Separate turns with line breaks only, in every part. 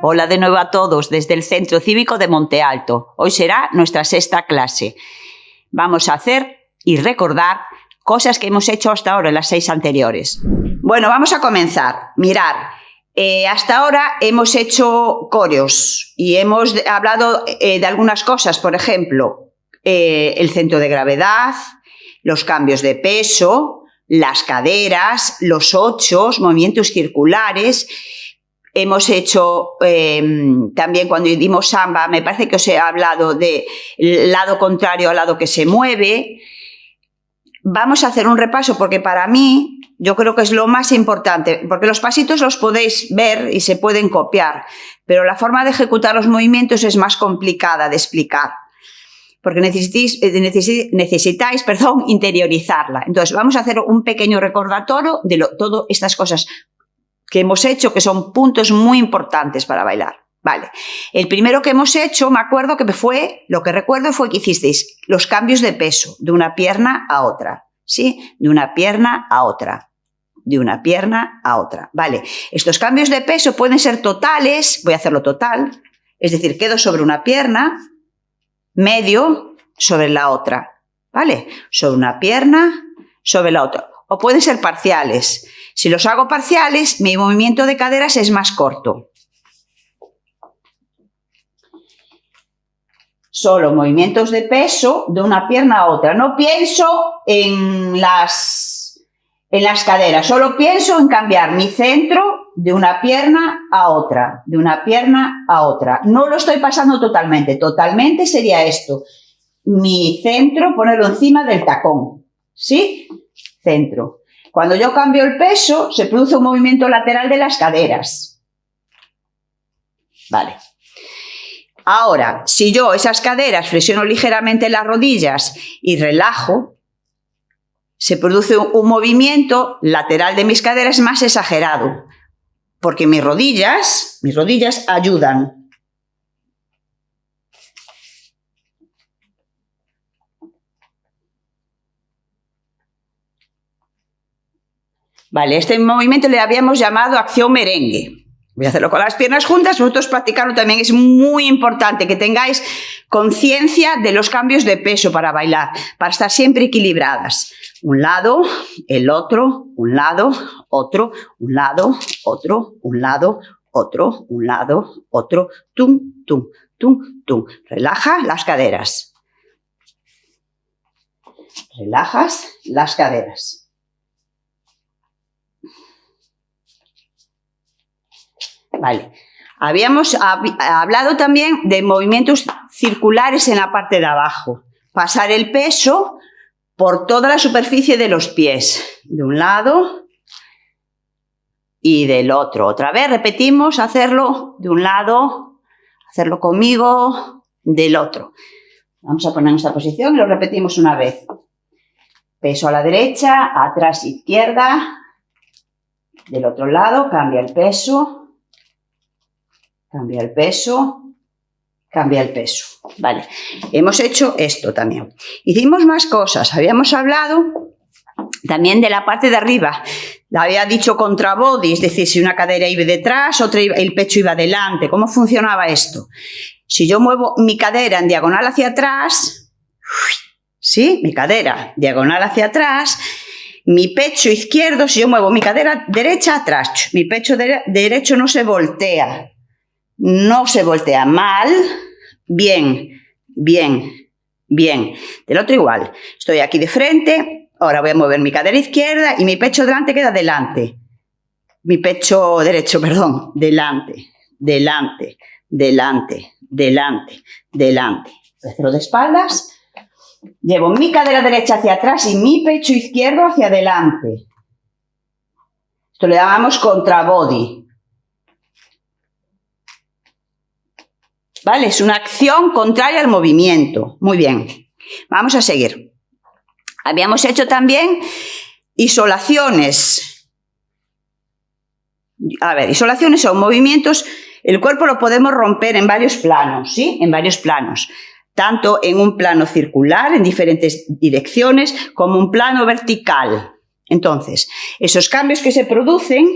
Hola de nuevo a todos desde el Centro Cívico de Monte Alto. Hoy será nuestra sexta clase. Vamos a hacer y recordar cosas que hemos hecho hasta ahora en las 6 anteriores. Bueno, vamos a comenzar. Mirad, hasta ahora hemos hecho coreos y hemos hablado de algunas cosas, por ejemplo, el centro de gravedad, los cambios de peso, las caderas, los ochos, movimientos circulares. Hemos hecho también cuando dimos samba, me parece que os he hablado del lado contrario al lado que se mueve. Vamos a hacer un repaso porque para mí yo creo que es lo más importante, porque los pasitos los podéis ver y se pueden copiar, pero la forma de ejecutar los movimientos es más complicada de explicar, porque necesitáis interiorizarla. Entonces vamos a hacer un pequeño recordatorio de todas estas cosas que hemos hecho, que son puntos muy importantes para bailar. Vale. El primero que hemos hecho, me acuerdo que recuerdo fue que hicisteis los cambios de peso de una pierna a otra, ¿sí? De una pierna a otra, de una pierna a otra. Vale. Estos cambios de peso pueden ser totales, voy a hacerlo total, es decir, quedo sobre una pierna, medio sobre la otra, ¿vale? Sobre una pierna, sobre la otra. O pueden ser parciales. Si los hago parciales, mi movimiento de caderas es más corto. Solo movimientos de peso de una pierna a otra. No pienso en las caderas, solo pienso en cambiar mi centro de una pierna a otra, de una pierna a otra. No lo estoy pasando totalmente. Totalmente sería esto. Mi centro, ponerlo encima del tacón, ¿sí? Centro. Cuando yo cambio el peso, se produce un movimiento lateral de las caderas. Vale. Ahora, si yo esas caderas flexiono ligeramente las rodillas y relajo, se produce un movimiento lateral de mis caderas más exagerado, porque mis rodillas ayudan. Vale, este movimiento le habíamos llamado acción merengue. Voy a hacerlo con las piernas juntas, vosotros practicarlo también. Es muy importante que tengáis conciencia de los cambios de peso para bailar, para estar siempre equilibradas. Un lado, el otro, un lado, otro, un lado, otro, un lado, otro, un lado, otro, tum, tum, tum, tum. Relaja las caderas. Relajas las caderas. Vale. Habíamos hablado también de movimientos circulares en la parte de abajo. Pasar el peso por toda la superficie de los pies, de un lado y del otro. Otra vez repetimos hacerlo de un lado, hacerlo conmigo, del otro. Vamos a poner en esta posición y lo repetimos una vez. Peso a la derecha, atrás izquierda, del otro lado, cambia el peso. Cambia el peso, cambia el peso. Vale, hemos hecho esto también. Hicimos más cosas. Habíamos hablado también de la parte de arriba. La había dicho contra body, es decir, si una cadera iba detrás, el pecho iba delante. ¿Cómo funcionaba esto? Si yo muevo mi cadera en diagonal hacia atrás, ¿sí? Mi cadera diagonal hacia atrás, mi pecho izquierdo, si yo muevo mi cadera derecha atrás, mi pecho derecho no se voltea. No se voltea mal, bien, bien, bien. Del otro igual. Estoy aquí de frente, ahora voy a mover mi cadera izquierda y mi pecho delante queda delante. Mi pecho derecho, perdón, delante, delante, delante, delante, delante. Voy a hacerlo de espaldas. Llevo mi cadera derecha hacia atrás y mi pecho izquierdo hacia adelante. Esto le llamamos contra body. ¿Vale? Es una acción contraria al movimiento. Muy bien. Vamos a seguir. Habíamos hecho también isolaciones. A ver, isolaciones son movimientos. El cuerpo lo podemos romper en varios planos, ¿sí? En varios planos. Tanto en un plano circular, en diferentes direcciones, como un plano vertical. Entonces, esos cambios que se producen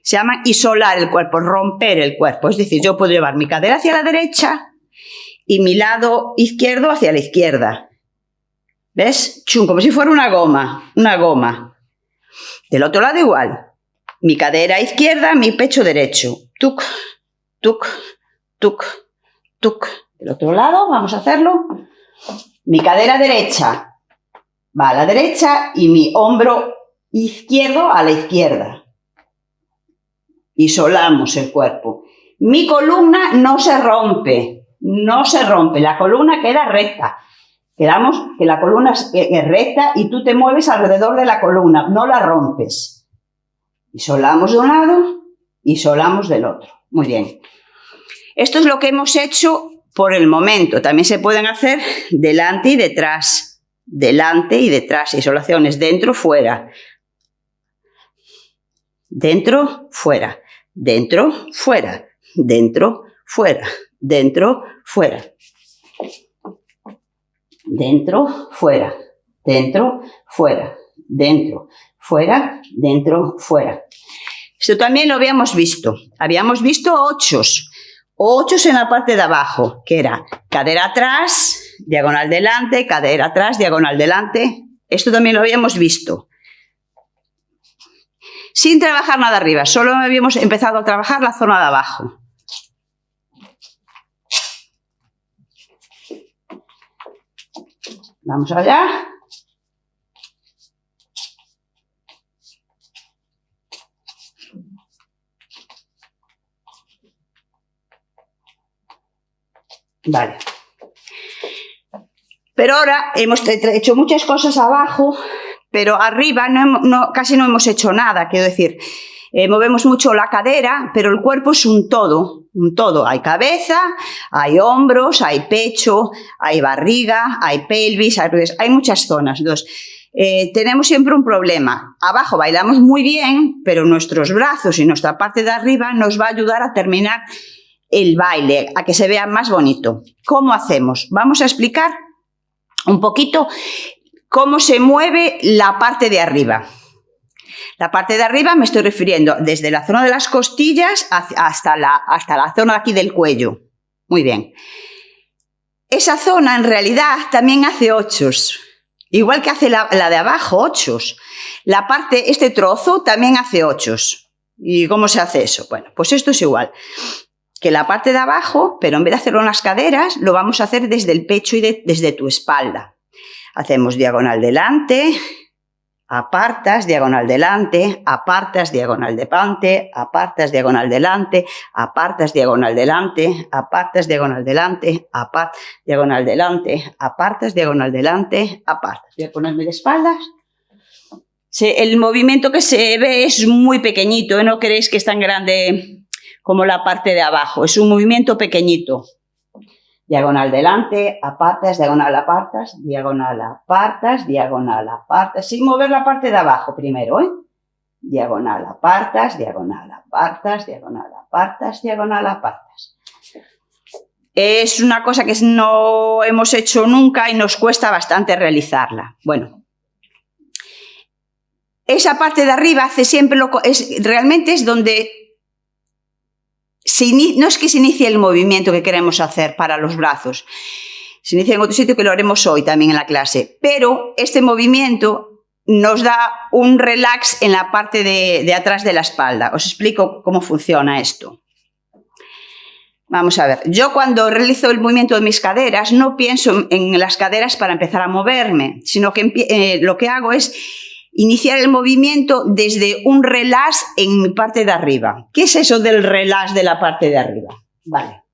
Se llama isolar el cuerpo, romper el cuerpo. Es decir, yo puedo llevar mi cadera hacia la derecha y mi lado izquierdo hacia la izquierda. ¿Ves? Chum, como si fuera una goma, una goma. Del otro lado igual. Mi cadera izquierda, mi pecho derecho. Tuc, tuc, tuc, tuc. Del otro lado, vamos a hacerlo. Mi cadera derecha va a la derecha y mi hombro izquierdo a la izquierda. Isolamos el cuerpo. Mi columna no se rompe, no se rompe. La columna queda recta. Quedamos que la columna es recta y tú te mueves alrededor de la columna, no la rompes. Isolamos de un lado, isolamos del otro. Muy bien. Esto es lo que hemos hecho por el momento. También se pueden hacer delante y detrás. Delante y detrás. Isolaciones dentro, fuera. Dentro, fuera. Dentro, fuera. Dentro, fuera. Dentro, fuera. Dentro, fuera, dentro, fuera, dentro, fuera, dentro, fuera. Esto también lo habíamos visto. Habíamos visto ochos. Ochos en la parte de abajo, que era cadera atrás, diagonal delante, cadera atrás, diagonal delante. Esto también lo habíamos visto. Sin trabajar nada arriba, solo habíamos empezado a trabajar la zona de abajo. Vamos allá. Vale. Pero ahora hemos hecho muchas cosas abajo, pero arriba casi no hemos hecho nada. Quiero decir, movemos mucho la cadera, pero el cuerpo es un todo. Un todo. Hay cabeza, hay hombros, hay pecho, hay barriga, hay pelvis, hay muchas zonas. Entonces, tenemos siempre un problema. Abajo bailamos muy bien, pero nuestros brazos y nuestra parte de arriba nos va a ayudar a terminar el baile, a que se vea más bonito. ¿Cómo hacemos? Vamos a explicar un poquito cómo se mueve la parte de arriba. La parte de arriba me estoy refiriendo desde la zona de las costillas hasta la zona aquí del cuello. Muy bien. Esa zona en realidad también hace ochos. Igual que hace la de abajo, ochos. La parte, este trozo también hace ochos. ¿Y cómo se hace eso? Bueno, pues esto es igual que la parte de abajo, pero en vez de hacerlo en las caderas, lo vamos a hacer desde el pecho y desde tu espalda. Hacemos diagonal delante, apartas, diagonal delante, apartas, diagonal delante, apartas, diagonal delante, apartas, diagonal delante, apartas, diagonal delante, apartas, diagonal delante, apartas, diagonal delante, apartas. Voy a ponerme de espaldas. El movimiento que se ve es muy pequeñito, no creéis que es tan grande como la parte de abajo, es un movimiento pequeñito. Diagonal delante, apartas, diagonal apartas, diagonal apartas, diagonal apartas, sin mover la parte de abajo primero, ¿eh? Diagonal apartas, diagonal apartas, diagonal apartas, diagonal apartas. Es una cosa que no hemos hecho nunca y nos cuesta bastante realizarla. Bueno, esa parte de arriba hace siempre realmente es donde no es que se inicie el movimiento que queremos hacer para los brazos, se inicia en otro sitio que lo haremos hoy también en la clase, pero este movimiento nos da un relax en la parte de atrás de la espalda. Os explico cómo funciona esto. Vamos a ver, yo cuando realizo el movimiento de mis caderas no pienso en las caderas para empezar a moverme, sino que lo que hago es iniciar el movimiento desde un relax en mi parte de arriba. ¿Qué es eso del relax de la parte de arriba? Vale.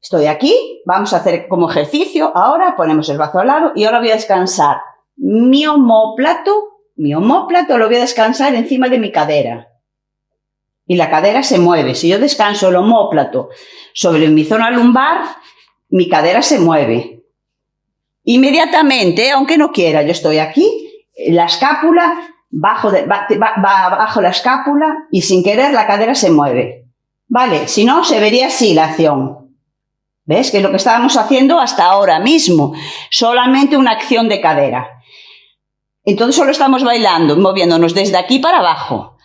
Estoy aquí, vamos a hacer como ejercicio. Ahora ponemos el brazo al lado y ahora voy a descansar. Mi omóplato lo voy a descansar encima de mi cadera. Y la cadera se mueve. Si yo descanso el omóplato sobre mi zona lumbar, mi cadera se mueve. Inmediatamente, aunque no quiera, yo estoy aquí, la escápula, bajo la escápula y sin querer la cadera se mueve. Vale, si no, se vería así la acción. ¿Ves? Que es lo que estábamos haciendo hasta ahora mismo. Solamente una acción de cadera. Entonces solo estamos bailando, moviéndonos desde aquí para abajo.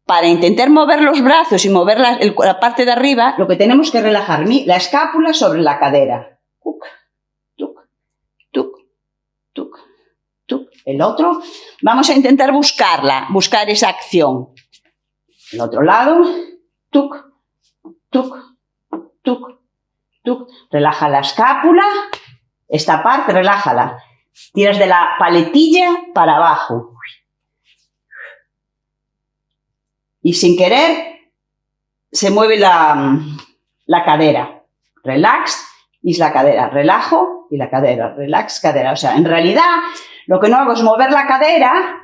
para intentar mover los brazos y mover la parte de arriba, lo que tenemos que relajar la escápula sobre la cadera. Tuc, tuc, tuc, tuc, tuc. El otro, vamos a intentar buscar esa acción. El otro lado, tuc, tuc, tuc, tuc. Relaja la escápula, esta parte, relájala. Tiras de la paletilla para abajo. Y sin querer se mueve la cadera. Relax y la cadera. Relajo y la cadera. Relax, cadera. O sea, en realidad lo que no hago es mover la cadera,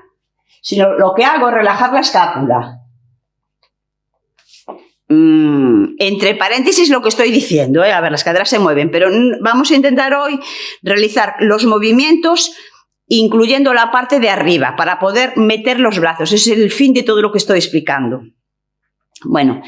sino lo que hago es relajar la escápula. Entre paréntesis lo que estoy diciendo, a ver, las caderas se mueven, pero vamos a intentar hoy realizar los movimientos incluyendo la parte de arriba, para poder meter los brazos. Ese es el fin de todo lo que estoy explicando. Bueno,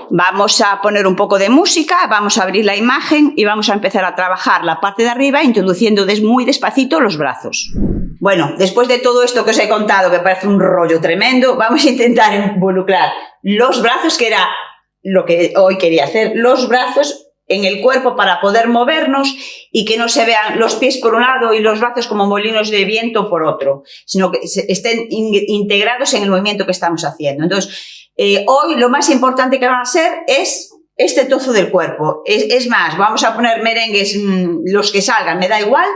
vamos a poner un poco de música, vamos a abrir la imagen y vamos a empezar a trabajar la parte de arriba, introduciendo muy despacito los brazos. Bueno, después de todo esto que os he contado, que parece un rollo tremendo, vamos a intentar involucrar los brazos, que era lo que hoy quería hacer, los brazos en el cuerpo para poder movernos y que no se vean los pies por un lado y los brazos como molinos de viento por otro, sino que estén integrados en el movimiento que estamos haciendo. Entonces, hoy lo más importante que va a ser es este trozo del cuerpo. Es más, vamos a poner merengues, los que salgan, me da igual,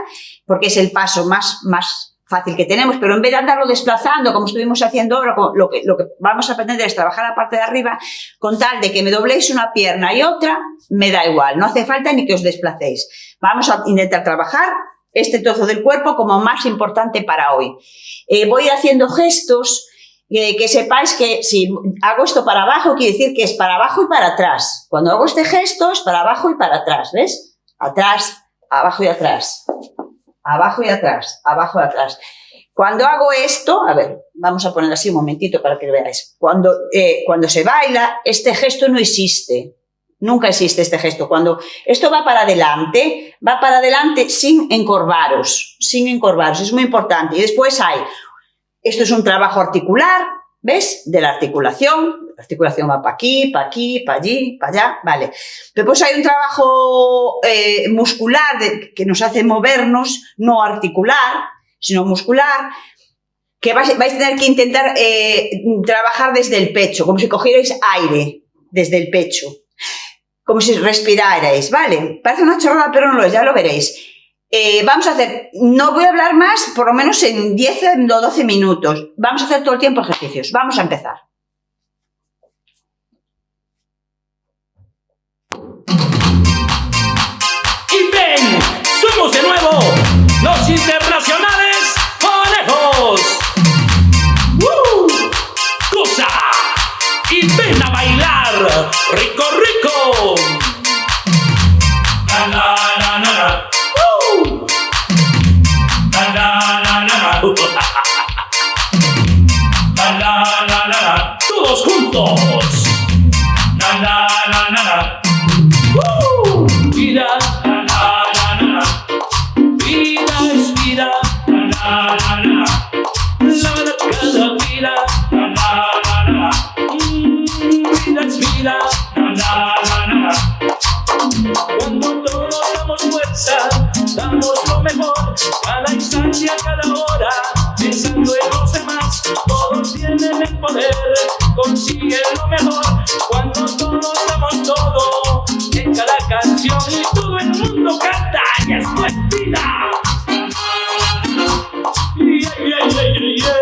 porque es el paso más fácil que tenemos, pero en vez de andarlo desplazando como estuvimos haciendo ahora, lo que vamos a pretender es trabajar la parte de arriba, con tal de que me dobléis una pierna y otra, me da igual, no hace falta ni que os desplacéis. Vamos a intentar trabajar este trozo del cuerpo como más importante para hoy. Voy a ir haciendo gestos, que sepáis que si hago esto para abajo, quiere decir que es para abajo y para atrás. Cuando hago este gesto es para abajo y para atrás, ¿ves? Atrás, abajo y atrás. Abajo y atrás, abajo y atrás. Cuando hago esto, a ver, vamos a poner así un momentito para que lo veáis. Cuando se baila, este gesto no existe. Nunca existe este gesto. Cuando esto va para adelante sin encorvaros, es muy importante. Y después esto es un trabajo articular, ¿ves? De la articulación va para aquí, para allí, para allá, vale. Después hay un trabajo muscular que nos hace movernos, no articular, sino muscular, que vais a tener que intentar trabajar desde el pecho, como si cogierais aire desde el pecho, como si respirarais, ¿vale? Parece una chorrada, pero no lo es, ya lo veréis. Vamos a hacer, no voy a hablar más, por lo menos en 10 o 12 minutos. Vamos a hacer todo el tiempo ejercicios. Vamos a empezar.
Y ven, somos de nuevo los internacionales conejos. ¡Cosa! Y ven a bailar, rico, rico. La, la, la, la, la. La, la, la, la, la. La, la, la, la, la. Todos juntos. La, la, la, la, la. Vida, la, la, la, la. Vida es vida, la, la, la, la. La, cada vida, la, la, la, la. Vida es vida, la, la, la, la. Cuando todos damos fuerza, damos lo mejor, cada instante, a cada hora, pensando en los demás, todos tienen el poder, consiguen lo mejor, cuando todos damos todo, en cada canción y todo el mundo canta, y esto es vida. Yeah, yeah, yeah, yeah, yeah.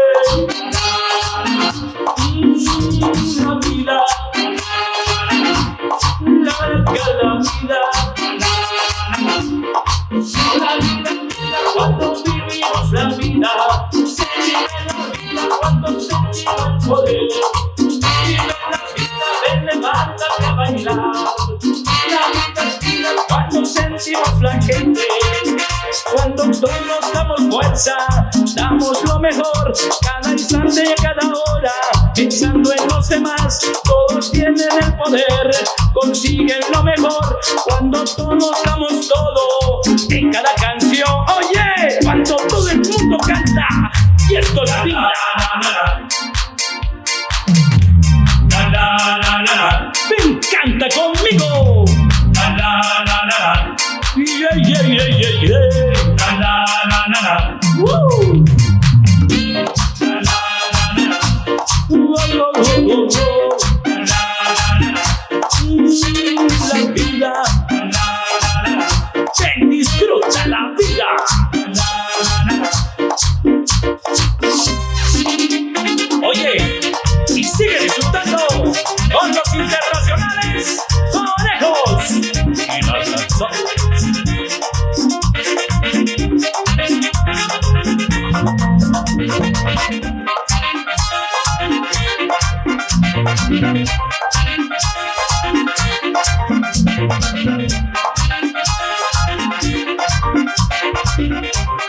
La vida, cada vida. La vida, cuando vivimos la vida, se vive la vida cuando sentimos el poder. Vive la vida, ven, levántate a bailar. La vida es vida cuando sentimos la gente. Cuando todos damos fuerza, damos lo mejor, cada instante y a cada hora, pensando en los demás, todos tienen el poder, consiguen lo mejor, cuando todos damos todo, en cada canción, oye, cuando todo el mundo canta, y esto es vida.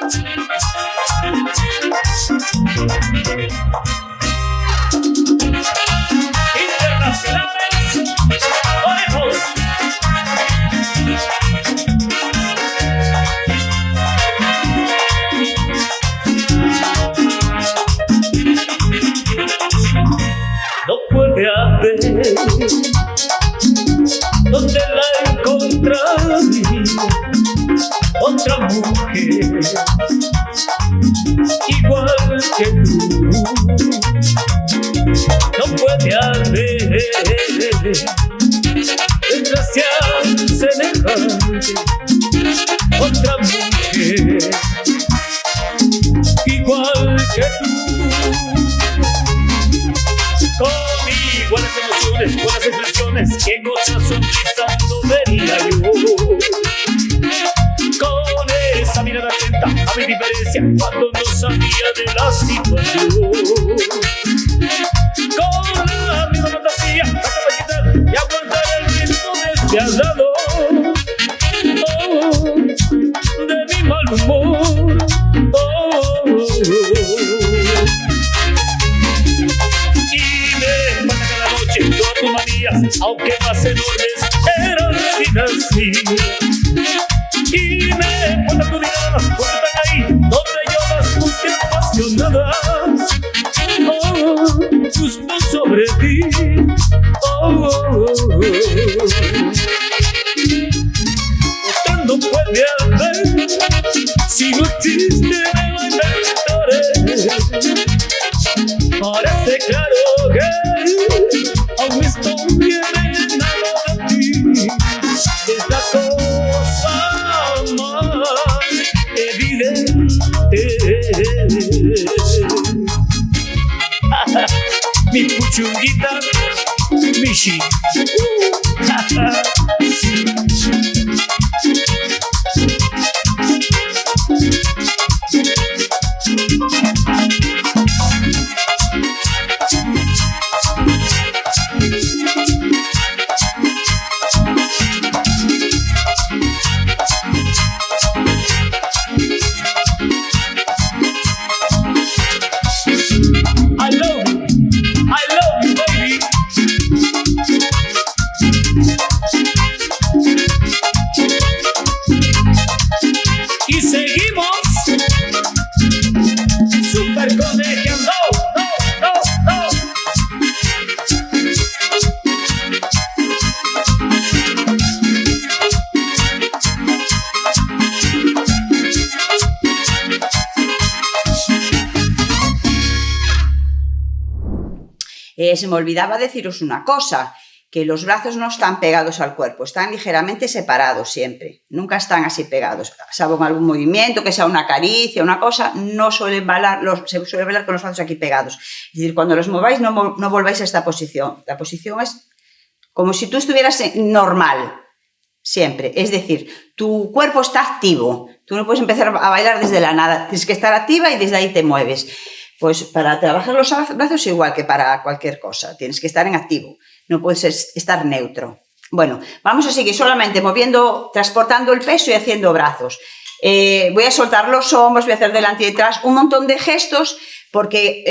Internacionales, orejos. No puede haber donde la encontraría otra mujer igual que tú. No puede haber desgracia semejante otra mujer igual que tú. Con iguales emociones, buenas expresiones, que en otra sonrisa no vería yo. Con esa mirada atenta a mi diferencia cuando no sabía de la situación. Con la misma fantasía, la capacidad de aguantar el tiempo despiadado. Oh, de mi mal humor. Todas tus manías, aunque más enormes, eran sin así. Y me cuenta tu mirada, porque están ahí donde yo las puse apasionadas. Oh, justo sobre ti. Otra no puede haber si no existe inventores. Parece claro que aún estoy bien enamorado de ti. Es la cosa más evidente. Mi puchunguita, Michi.
Se me olvidaba deciros una cosa, que los brazos no están pegados al cuerpo, están ligeramente separados siempre, nunca están así pegados, salvo en algún movimiento, que sea una caricia, una cosa, no suelen bailar, se suele bailar con los brazos aquí pegados. Es decir, cuando los mováis no volváis a esta posición, la posición es como si tú estuvieras normal, siempre, es decir, tu cuerpo está activo, tú no puedes empezar a bailar desde la nada, tienes que estar activa y desde ahí te mueves. Pues para trabajar los brazos igual que para cualquier cosa, tienes que estar en activo, no puedes estar neutro. Bueno, vamos a seguir solamente moviendo, transportando el peso y haciendo brazos. Voy a soltar los hombros, voy a hacer delante y detrás, un montón de gestos, porque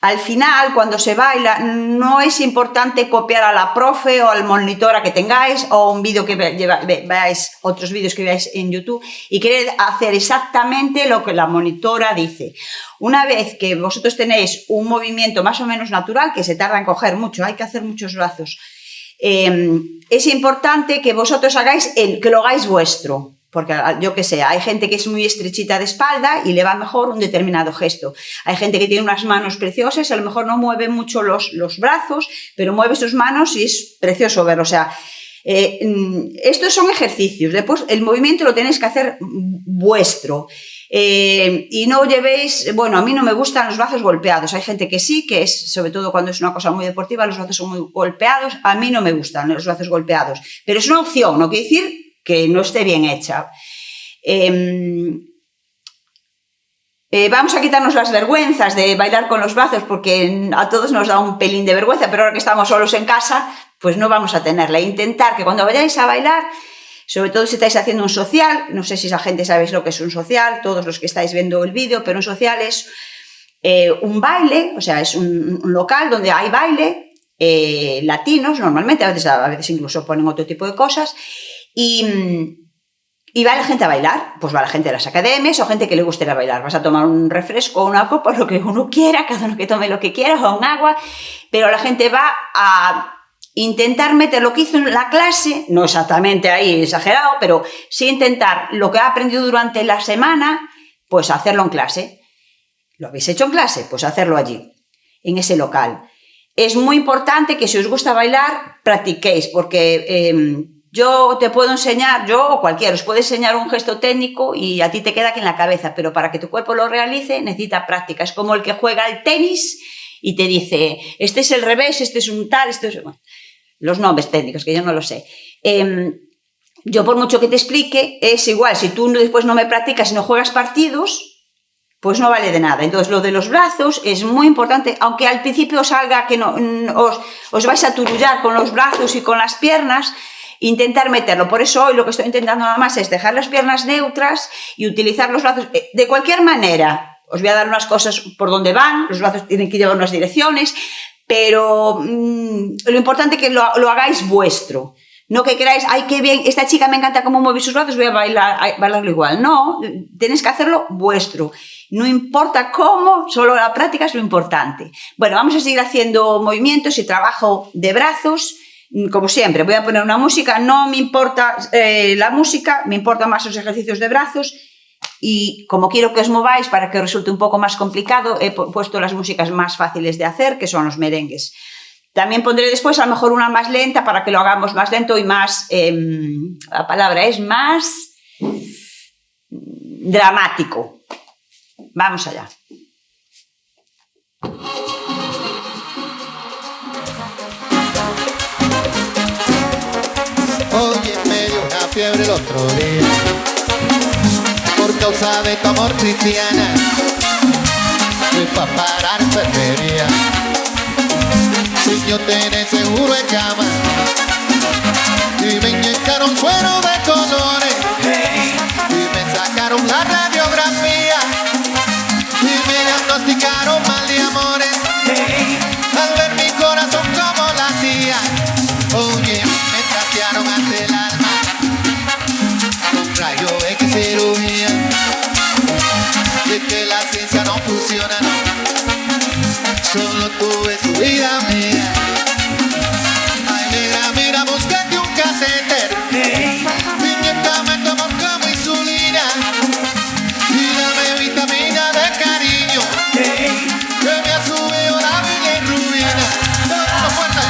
al final, cuando se baila, no es importante copiar a la profe o al monitora que tengáis o un vídeo que veáis, otros vídeos que veáis en YouTube y querer hacer exactamente lo que la monitora dice. Una vez que vosotros tenéis un movimiento más o menos natural, que se tarda en coger mucho, hay que hacer muchos brazos, es importante que vosotros que lo hagáis vuestro. Porque yo que sé, hay gente que es muy estrechita de espalda y le va mejor un determinado gesto. Hay gente que tiene unas manos preciosas, a lo mejor no mueve mucho los brazos, pero mueve sus manos y es precioso verlo. O sea, estos son ejercicios. Después el movimiento lo tenéis que hacer vuestro. Y no llevéis, bueno, a mí no me gustan los brazos golpeados. Hay gente que sí, que es, sobre todo cuando es una cosa muy deportiva, los brazos son muy golpeados. A mí no me gustan los brazos golpeados. Pero es una opción, no quiere decir que no esté bien hecha. Vamos a quitarnos las vergüenzas de bailar con los brazos, porque a todos nos da un pelín de vergüenza, pero ahora que estamos solos en casa, pues no vamos a tenerla. Intentar que cuando vayáis a bailar, sobre todo si estáis haciendo un social, no sé si esa gente sabéis lo que es un social, todos los que estáis viendo el vídeo, pero un social es un baile, o sea, es un local donde hay baile, latinos normalmente, a veces incluso ponen otro tipo de cosas, y va la gente a bailar, pues va la gente de las academias o gente que le guste ir a bailar. Vas a tomar un refresco o una copa, lo que uno quiera, cada uno que tome lo que quiera, o un agua, pero la gente va a intentar meter lo que hizo en la clase, no exactamente ahí exagerado, pero sí intentar lo que ha aprendido durante la semana, pues hacerlo en clase. ¿Lo habéis hecho en clase? Pues hacerlo allí, en ese local. Es muy importante que si os gusta bailar, practiquéis, porque yo te puedo enseñar, yo o cualquiera, os puede enseñar un gesto técnico y a ti te queda aquí en la cabeza, pero para que tu cuerpo lo realice necesita práctica. Es como el que juega al tenis y te dice, este es el revés, este es un tal, este es... Bueno, los nombres técnicos, que yo no lo sé. Yo por mucho que te explique, es igual, si tú después no me practicas y no juegas partidos, pues no vale de nada. Entonces lo de los brazos es muy importante, aunque al principio salga que no, os vais a turullar con los brazos y con las piernas, intentar meterlo. Por eso hoy lo que estoy intentando nada más es dejar las piernas neutras y utilizar los brazos de cualquier manera. Os voy a dar unas cosas por donde van, los brazos tienen que llevar unas direcciones, pero lo importante es que lo hagáis vuestro. No que queráis, ay, qué bien, esta chica me encanta cómo mueve sus brazos, voy a bailarlo igual. No, tenéis que hacerlo vuestro. No importa cómo, solo la práctica es lo importante. Bueno, vamos a seguir haciendo movimientos y trabajo de brazos. Como siempre, voy a poner una música, no me importa la música, me importan más los ejercicios de brazos. Y como quiero que os mováis para que os resulte un poco más complicado, he puesto las músicas más fáciles de hacer, que son los merengues. También pondré después a lo mejor una más lenta para que lo hagamos más lento y más, la palabra es más dramático. Vamos allá.
Oye, me dio una fiebre el otro día por causa de tu amor, cristiana. Fui pa' parar enfermería sin yo tener seguro en cama y me inyectaron suero de colores y me sacaron la radiografía y me diagnosticaron mal de amores al ver mi corazón como latía. Oye, me trastearon ante el alma con rayo X cirugía. De que la ciencia no funciona, no. Solo tú es tu vida mía. Ay, negra, mira, búscate un catéter. Inyéctame tu amor como insulina y dame vitamina de cariño que me ha subido la bilirrubina. ¡No, fuerte!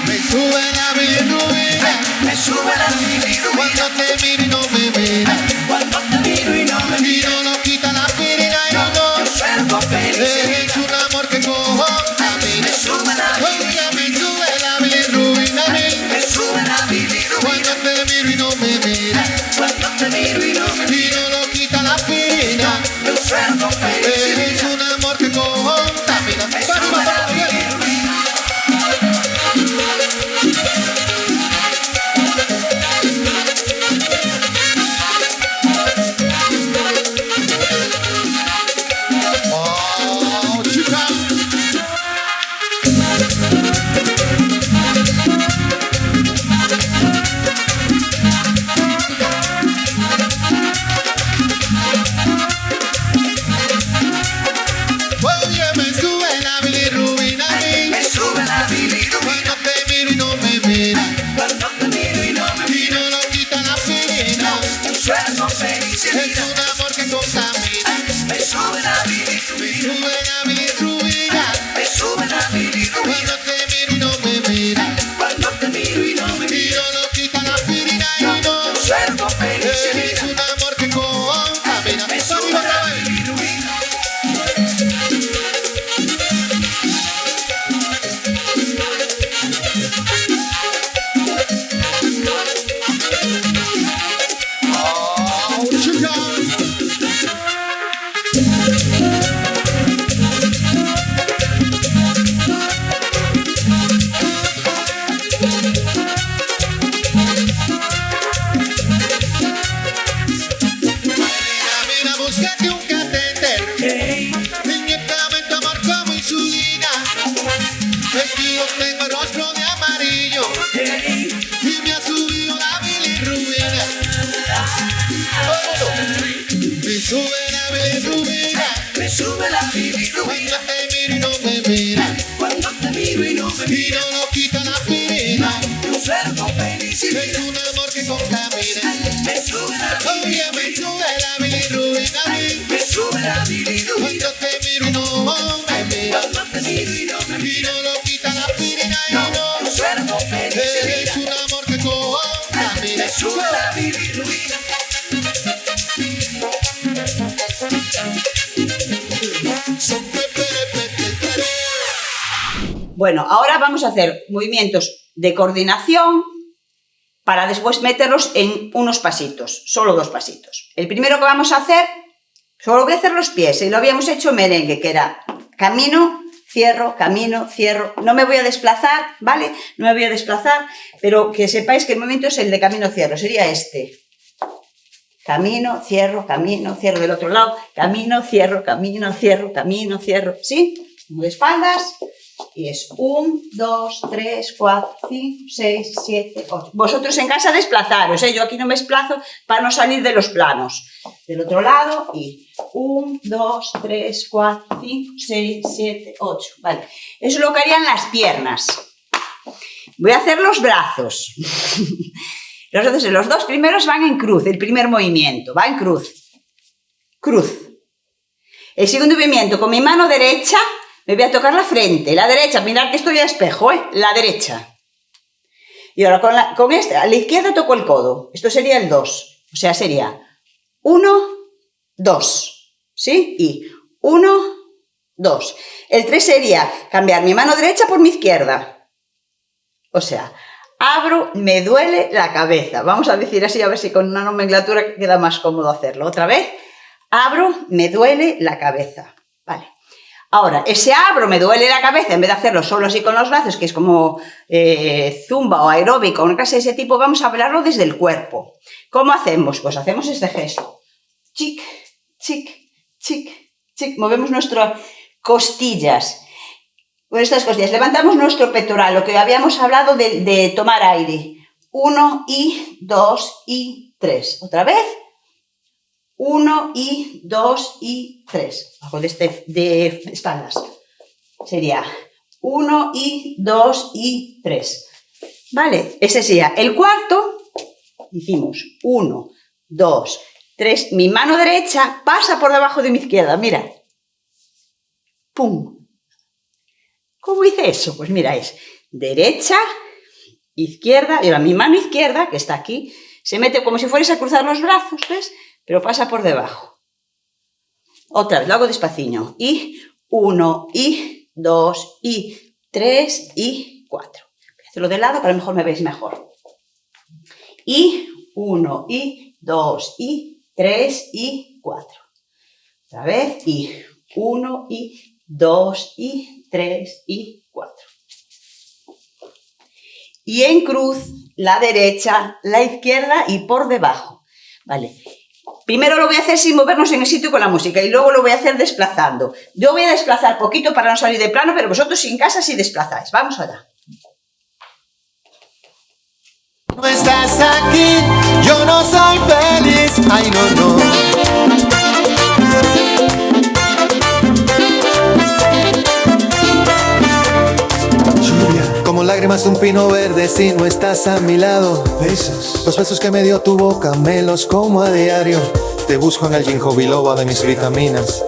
Me sube la bilirrubina. Me sube la bilirrubina. Cuando te miro y no me miras. Cuando te miro y no me miras. Y no lo quita la aspirina y no. Yo suelto felicidad. Es un amor que cojo a mí. Me sube la bilirrubina. Me sube la bilirrubina a mí. Me sube la bilirrubina. Cuando te miro y no me miras. Cuando te miro y no me miras. Y no lo quita la aspirina. Yo suelto felicidad. Es un amor que cojo a mí. Me sube la bilirrubina. Es un amor que contamina. Me sube la bilirrubina. Me sube la bilirrubina. Cuando te miro y no me mira. Cuando te miro y no me mira. Y no lo quita la aspirina y no. Suelto felicidad. Es un amor que contamina. Me sube la bilirrubina. Me sube la bilirrubina,
Me sube la bilirrubina
cuando te miro y no me mira,
cuando te miro y no me
y
mira.
no lo quita la aspirina.
Tu cerdo feliz y
Es un amor que contamina.
me sube la
Oye, me sube la bilirrubina a mí,
me sube la bilirrubina
cuando te miro y no me mira,
cuando te miro y no me
y
mira.
no lo quita la aspirina. Y
Tu
no,
cerdo feliz y
es un amor que contamina.
me sube la bilirrubina.
Bueno, ahora vamos a hacer movimientos de coordinación para después meterlos en unos pasitos, solo 2 pasitos. El primero que vamos a hacer, solo voy a hacer los pies, y lo habíamos hecho merengue, que era camino, cierro, no me voy a desplazar, ¿vale? No me voy a desplazar, pero que sepáis que el movimiento es el de camino, cierro, sería este. Camino, cierro del otro lado, camino, cierro, ¿sí? De espaldas. Y es 1, 2, 3, 4, 5, 6, 7, 8. Vosotros en casa desplazaros, ¿eh? Yo aquí no me desplazo para no salir de los planos. Del otro lado y 1, 2, 3, 4, 5, 6, 7, 8. Vale. Eso es lo que harían las piernas. Voy a hacer los brazos. Los 2 primeros van en cruz, el primer movimiento, va en cruz. Cruz. El segundo movimiento, con mi mano derecha, me voy a tocar la frente, la derecha, mirad que estoy a espejo, la derecha. Y ahora con esta, a la izquierda toco el codo. Esto sería el 2. O sea, sería 1, 2. ¿Sí? Y 1, 2. El 3 sería cambiar mi mano derecha por mi izquierda. O sea, abro, me duele la cabeza. Vamos a decir así, a ver si con una nomenclatura queda más cómodo hacerlo. Otra vez, abro, me duele la cabeza. Vale. Ahora, ese abro, me duele la cabeza, en vez de hacerlo solo así con los brazos, que es como zumba o aeróbico, una clase de ese tipo, vamos a hablarlo desde el cuerpo. ¿Cómo hacemos? Pues hacemos este gesto. Chic, chic, chic, chic. Movemos nuestras costillas. Con estas costillas levantamos nuestro pectoral, lo que habíamos hablado de tomar aire. 1 y 2 y 3. Otra vez. 1 y 2 y 3. Bajo de espaldas. Sería 1 y 2 y 3. Vale, ese sería el cuarto. Hicimos 1, 2, 3. Mi mano derecha pasa por debajo de mi izquierda. Mira. ¡Pum! ¿Cómo hice eso? Pues mira, es derecha, izquierda. Y ahora mi mano izquierda, que está aquí, se mete como si fuerais a cruzar los brazos, ¿ves? Pero pasa por debajo. Otra vez, lo hago despaciño. Y 1, y 2, y 3, y 4. Voy a hacerlo de lado, que a lo mejor me veis mejor. Y 1, y 2, y 3, y 4. Otra vez, y 1, y 2, y 3, y 4. Y en cruz, la derecha, la izquierda y por debajo. Vale. Primero lo voy a hacer sin movernos en el sitio con la música y luego lo voy a hacer desplazando. Yo voy a desplazar poquito para no salir de plano, pero vosotros en casa sí desplazáis. Vamos allá.
No estás aquí, yo no soy feliz. Ay, no, no. Lluvia, como lágrimas de un pino verde si no estás a mi lado. Besos, los besos que me dio tu boca me los como a diario. Te busco en el ginkgo biloba de mis vitaminas.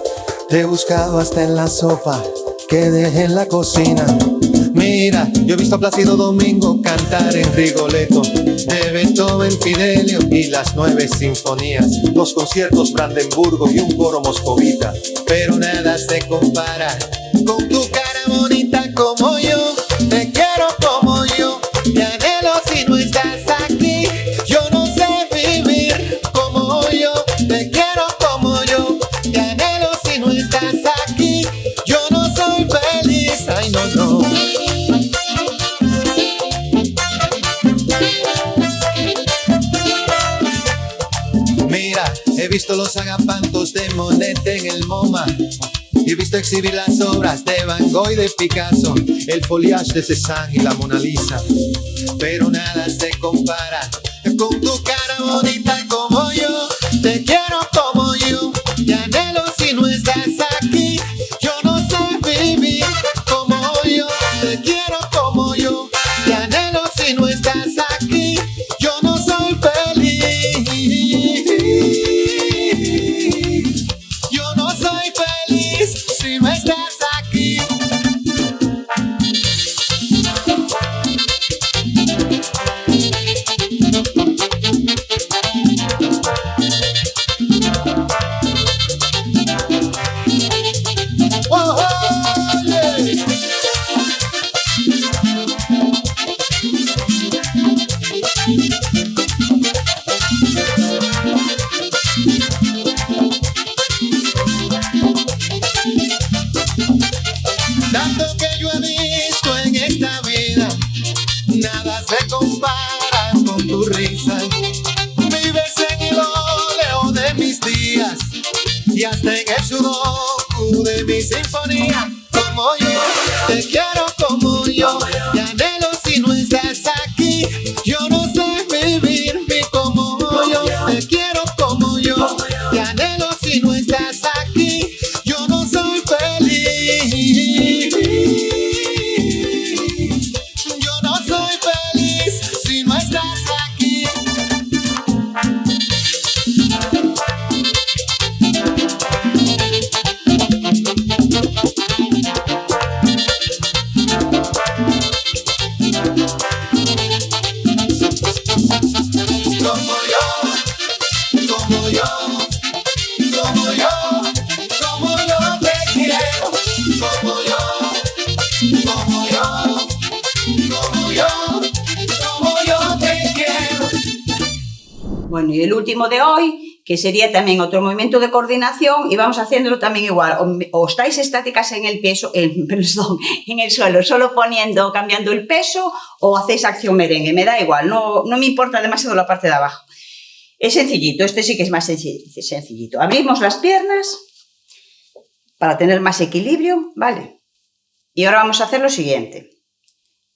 Te he buscado hasta en la sopa que dejé en la cocina. Mira, yo he visto a Plácido Domingo cantar en Rigoletto, de Beethoven, Fidelio y las 9 sinfonías, los conciertos Brandenburgo y un coro moscovita, pero nada se compara con tu cara bonita como yo. Te quiero como yo, te anhelo si no estás aquí. Yo no sé vivir como yo, te quiero como yo, te anhelo si no estás aquí. Yo no soy feliz, ay no, no. Mira, he visto los agapantos de Monet en el MoMA. He visto exhibir las obras de Van Gogh y de Picasso, el foliage de Cézanne y la Mona Lisa, pero nada se compara con tu cara bonita como yo. te quiero como yo, te anhelo si no estás aquí. Yo no sé vivir como yo, te quiero como yo, te anhelo si no estás aquí. Yo no soy feliz, yo no soy feliz si no estás aquí. Oh, oh, yeah. Tanto que yo he visto en esta vida, nada se compara con tu risa. Vives en el óleo de mis días y hasta en el sudoku de mi sinfonía. Como yo, te quiero como yo, te anhelo si no estás aquí. Yo no sé vivir ni como yo, te quiero como yo, te anhelo si no estás aquí. Yo no soy feliz, yo no soy feliz si no estás aquí. Como yo, como yo, como yo, como yo te quiero, como yo, como yo, como yo, como yo te quiero.
Bueno, y el último de hoy, que sería también otro movimiento de coordinación, y vamos haciéndolo también igual. O estáis estáticas en el peso, perdón, en el suelo, solo cambiando el peso, o hacéis acción merengue, me da igual, no me importa demasiado la parte de abajo. Es sencillito, este sí que es más sencillito. Abrimos las piernas para tener más equilibrio, ¿vale? Y ahora vamos a hacer lo siguiente.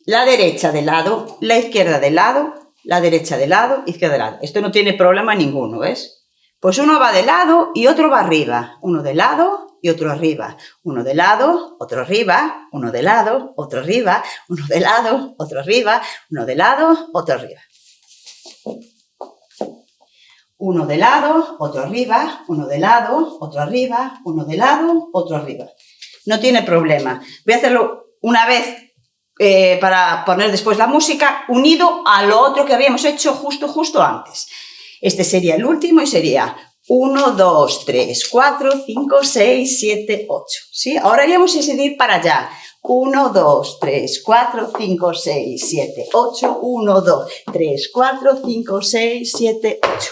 La derecha de lado, la izquierda de lado, la derecha de lado, izquierda de lado. Esto no tiene problema ninguno, ¿ves? Pues uno va de lado y otro va arriba. Uno de lado y otro arriba. Uno de lado, otro arriba. Uno de lado, otro arriba. Uno de lado, otro arriba. Uno de lado, otro arriba. Uno de lado, otro arriba. Uno de lado, otro arriba. Uno de lado, otro arriba. No tiene problema. Voy a hacerlo una vez para poner después la música, unido a lo otro que habíamos hecho justo antes. Este sería el último y sería 1, 2, 3, 4, 5, 6, 7, 8. ¿Sí? Ahora iríamos a seguir para allá. 1, 2, 3, 4, 5, 6, 7, 8. 1, 2, 3, 4, 5, 6, 7, 8.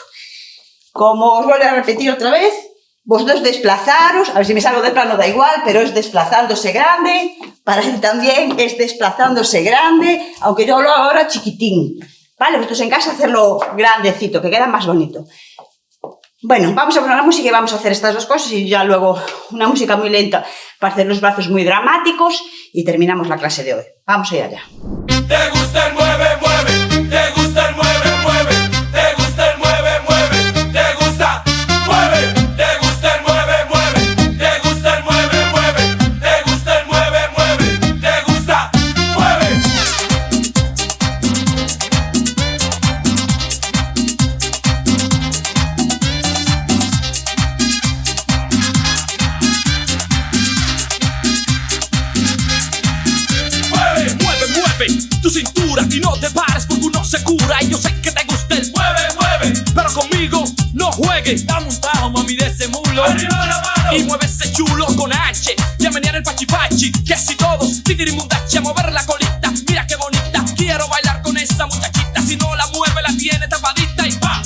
Como os voy a repetir otra vez, vosotros desplazaros, a ver si me salgo de plano, da igual, pero es desplazándose grande, para él también es desplazándose grande, aunque yo lo hago ahora chiquitín, ¿vale? Vosotros en casa hacerlo grandecito, que queda más bonito. Bueno, vamos a poner la música y vamos a hacer estas dos cosas y ya luego una música muy lenta para hacer los brazos muy dramáticos y terminamos la clase de hoy. Vamos allá ya.
¿Te gusta el mueve, mueve? ¿Te gusta el mueve, mueve? ¿Te gusta el mueve, mueve? ¿Te gusta? ¡Mueve! ¿Te gusta el mueve, mueve? ¿Te gusta el mueve, mueve? ¿Te gusta el mueve, mueve? ¿Te gusta? ¡Mueve! Mueve, mueve, mueve tu cintura y no te pares porque uno se cura. Y yo sé que te gusta el mueve, mueve, pero conmigo no juegues. Dame un tajo, mami, de ese mulo. Arriba la mano. Y mueve ese chulo con H. Ya menear el pachipachi. Que si todos, titirimundachi, a mover la colita. Mira qué bonita, quiero bailar con esa muchachita. Si no la mueve, la tiene tapadita. Y pa,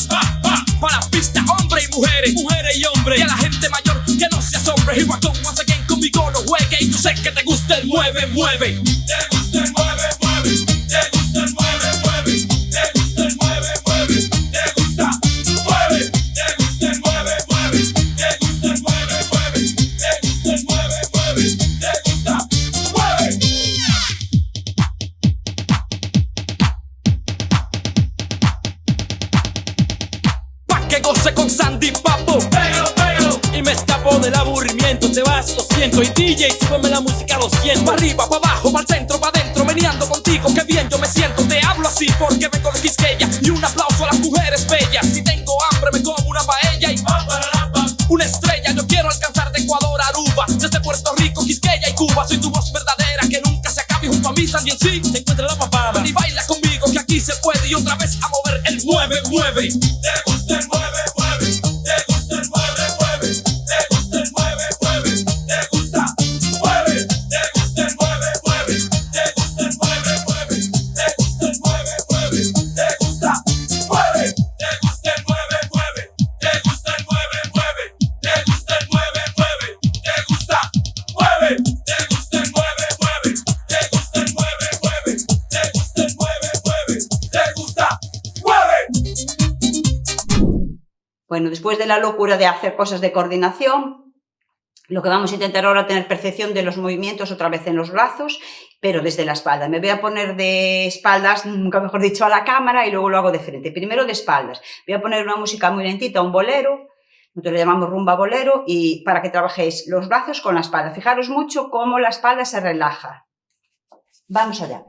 pa la pista, hombres y mujeres, mujeres y hombres. Y a la gente mayor que no se asombre. Igual con once again, conmigo no juegue. Y yo sé que te gusta el mueve, mueve. Te gusta el mueve, mueve. Te gusta el mueve, mueve. Te gusta el mueve, mueve. Te gusta, mueve. Te gusta el mueve, mueve. Te gusta el mueve, mueve. Te gusta el mueve, mueve. Te gusta, mueve. Pa' que goce con Sandy.
siento. Y DJ, súbeme la música a 200. Pa' arriba, pa' abajo, pa' el centro, pa' adentro, meneando contigo, qué bien yo me siento. Te hablo así porque vengo de Quisqueya. Y un aplauso a las mujeres bellas. Si tengo hambre me como una paella y una estrella. Yo quiero alcanzar de Ecuador a Aruba, desde Puerto Rico, Quisqueya y Cuba. Soy tu voz verdadera que nunca se acabe. Y junto a mí también sí se encuentra la papada. Ven y baila conmigo que aquí se puede. Y otra vez a mover el mueve, mueve. Te gusta el mueve, mueve. Te gusta el mueve, mueve. Te gusta el mueve, mueve. Te gusta, mueve. Te gusta el mueve, mueve. Te gusta el mueve, mueve. Te gusta el mueve, mueve. Te gusta, mueve. Te gusta el mueve, mueve. Te gusta el mueve, mueve. Te gusta el mueve, mueve. Te gusta, mueve. Te gusta el mueve, mueve. Te gusta el mueve, mueve. Te gusta el mueve, mueve. Te gusta, mueve.
Bueno, después de la locura de hacer cosas de coordinación, lo que vamos a intentar ahora es tener percepción de los movimientos otra vez en los brazos, pero desde la espalda. Me voy a poner de espaldas, nunca mejor dicho, a la cámara y luego lo hago de frente. Primero de espaldas. Voy a poner una música muy lentita, un bolero, nosotros le llamamos rumba bolero, y para que trabajéis los brazos con la espalda. Fijaros mucho cómo la espalda se relaja. Vamos allá.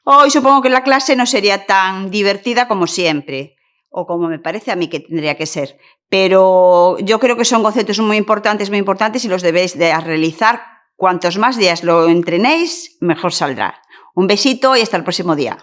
Hoy supongo que la clase no sería tan divertida como siempre, o como me parece a mí que tendría que ser, pero yo creo que son conceptos muy importantes y los debéis de realizar. Cuantos más días lo entrenéis, mejor saldrá. Un besito y hasta el próximo día.